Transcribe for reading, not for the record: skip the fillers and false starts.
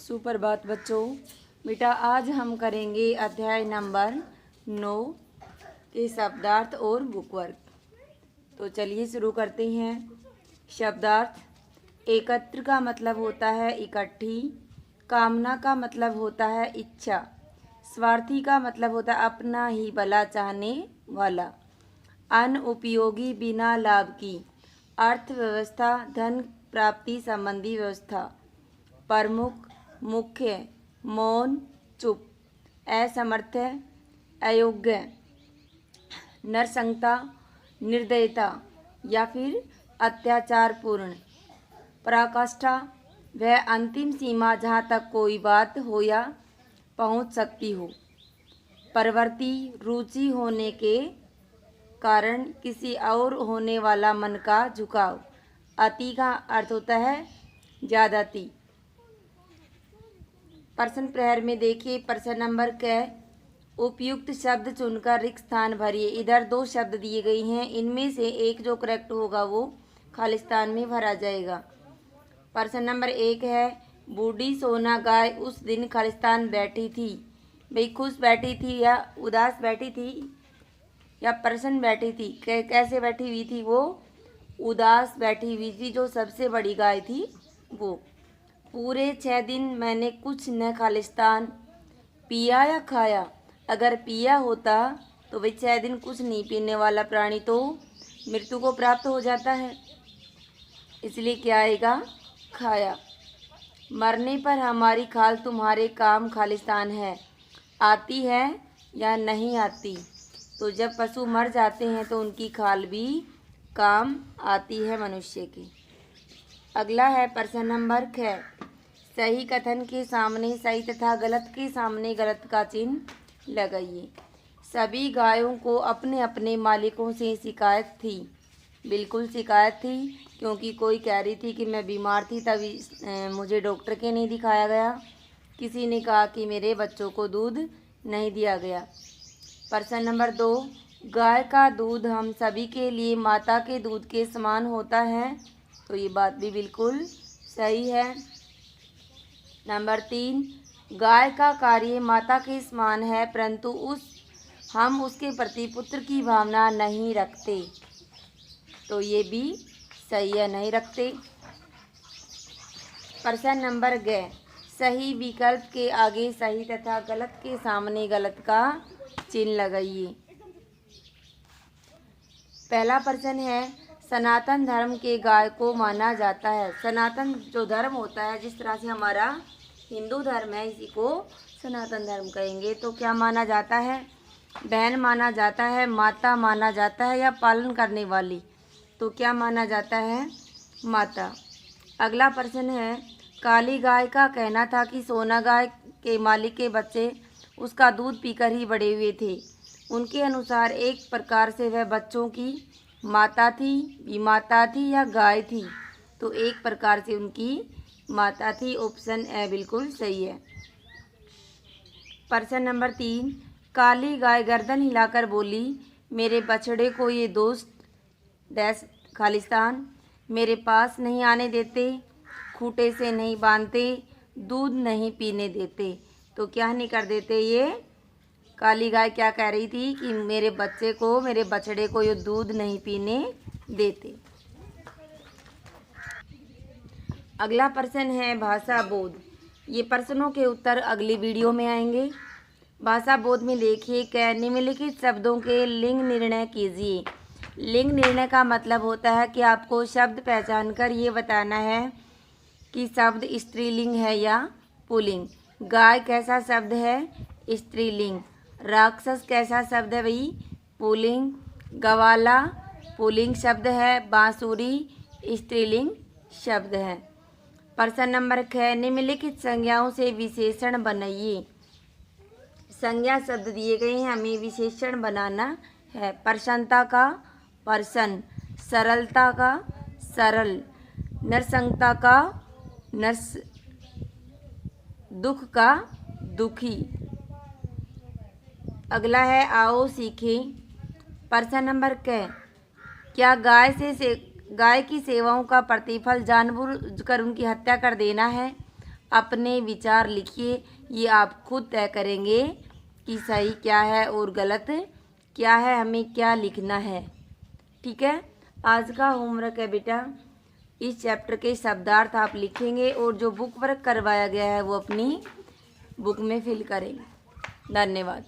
सुप्रभात बच्चों। बेटा आज हम करेंगे अध्याय नंबर 9 के शब्दार्थ और बुकवर्क। तो चलिए शुरू करते हैं। शब्दार्थ। एकत्र का मतलब होता है इकट्ठी। कामना का मतलब होता है इच्छा। स्वार्थी का मतलब होता है अपना ही भला चाहने वाला। अनुपयोगी बिना लाभ की। अर्थव्यवस्था धन प्राप्ति संबंधी व्यवस्था। प्रमुख मुख्य मौन चुप। असमर्थ अयोग्य। नरसंगता निर्दयता या फिर अत्याचारपूर्ण। पराकाष्ठा वह अंतिम सीमा जहाँ तक कोई बात हो या पहुँच सकती हो। प्रवृत्ति रुचि होने के कारण किसी और होने वाला मन का झुकाव। अति का अर्थ होता है ज्यादती। प्रश्न प्रहर में देखिए प्रश्न नंबर क उपयुक्त शब्द चुनकर रिक्त स्थान भरिए। इधर दो शब्द दिए गए हैं, इनमें से एक जो करेक्ट होगा वो खालिस्तान में भरा जाएगा। प्रश्न नंबर 1 है बूढ़ी सोना गाय उस दिन खालिस्तान बैठी थी। भाई खुश बैठी थी या उदास बैठी थी या प्रसन्न बैठी थी? कैसे बैठी हुई थी? वो उदास बैठी हुई थी। जो सबसे बड़ी गाय थी वो। पूरे 6 दिन मैंने कुछ न खालिस्तान पिया या खाया। अगर पिया होता तो भाई 6 दिन कुछ नहीं पीने वाला प्राणी तो मृत्यु को प्राप्त हो जाता है, इसलिए क्या आएगा? खाया। मरने पर हमारी खाल तुम्हारे काम खालिस्तान है, आती है या नहीं आती? तो जब पशु मर जाते हैं तो उनकी खाल भी काम आती है मनुष्य की। अगला है प्रश्न नंबर 6 सही कथन के सामने सही तथा गलत के सामने गलत का चिन्ह लगाइए। सभी गायों को अपने अपने मालिकों से शिकायत थी। बिल्कुल शिकायत थी, क्योंकि कोई कह रही थी कि मैं बीमार थी तभी मुझे डॉक्टर के नहीं दिखाया गया। किसी ने कहा कि मेरे बच्चों को दूध नहीं दिया गया। प्रश्न नंबर 2 गाय का दूध हम सभी के लिए माता के दूध के समान होता है। तो ये बात भी बिल्कुल सही है। नंबर 3 गाय का कार्य माता के समान है, परंतु हम उसके प्रति पुत्र की भावना नहीं रखते। तो ये भी सही है, नहीं रखते। प्रश्न नंबर ग सही विकल्प के आगे सही तथा गलत के सामने गलत का चिन्ह लगाइए। पहला प्रश्न है सनातन धर्म के गाय को माना जाता है। सनातन जो धर्म होता है, जिस तरह से हमारा हिंदू धर्म है, इसी को सनातन धर्म कहेंगे। तो क्या माना जाता है? बहन माना जाता है, माता माना जाता है या पालन करने वाली? तो क्या माना जाता है? माता। अगला प्रश्न है काली गाय का कहना था कि सोना गाय के मालिक के बच्चे उसका दूध पीकर ही बड़े हुए थे। उनके अनुसार एक प्रकार से वह बच्चों की माता थी, विमाता थी या गाय थी? तो एक प्रकार से उनकी माता थी। ऑप्शन ए बिल्कुल सही है। प्रश्न नंबर 3 काली गाय गर्दन हिलाकर बोली मेरे बछड़े को ये दोस्त डैश खालिस्तान मेरे पास नहीं आने देते, खूंटे से नहीं बांधते, दूध नहीं पीने देते। तो क्या नहीं कर देते? ये काली गाय क्या कह रही थी कि मेरे बछड़े को ये दूध नहीं पीने देते। अगला प्रश्न है भाषा बोध। ये प्रश्नों के उत्तर अगली वीडियो में आएंगे। भाषा बोध में देखिए क्या निम्नलिखित शब्दों के लिंग निर्णय कीजिए। लिंग निर्णय का मतलब होता है कि आपको शब्द पहचान कर ये बताना है कि शब्द स्त्रीलिंग है या पुल्लिंग। गाय कैसा शब्द है? स्त्रीलिंग। राक्षस कैसा शब्द है भाई? पुल्लिंग। गवाला पुल्लिंग शब्द है। बांसुरी स्त्रीलिंग शब्द है। प्रश्न नंबर 6 निम्नलिखित संज्ञाओं से विशेषण बनाइए। संज्ञा शब्द दिए गए हैं, हमें विशेषण बनाना है। प्रसन्नता का प्रसन्न, सरलता का सरल, नरसंगता का नर्स, दुख का दुखी। अगला है आओ सीखें। प्रश्न नंबर क्या गाय की सेवाओं का प्रतिफल जानबूझकर उनकी हत्या कर देना है? अपने विचार लिखिए। ये आप खुद तय करेंगे कि सही क्या है और गलत क्या है, हमें क्या लिखना है। ठीक है, आज का होमवर्क है बेटा, इस चैप्टर के शब्दार्थ आप लिखेंगे और जो बुक वर्क करवाया गया है वो अपनी बुक में फिल करेंगे। धन्यवाद।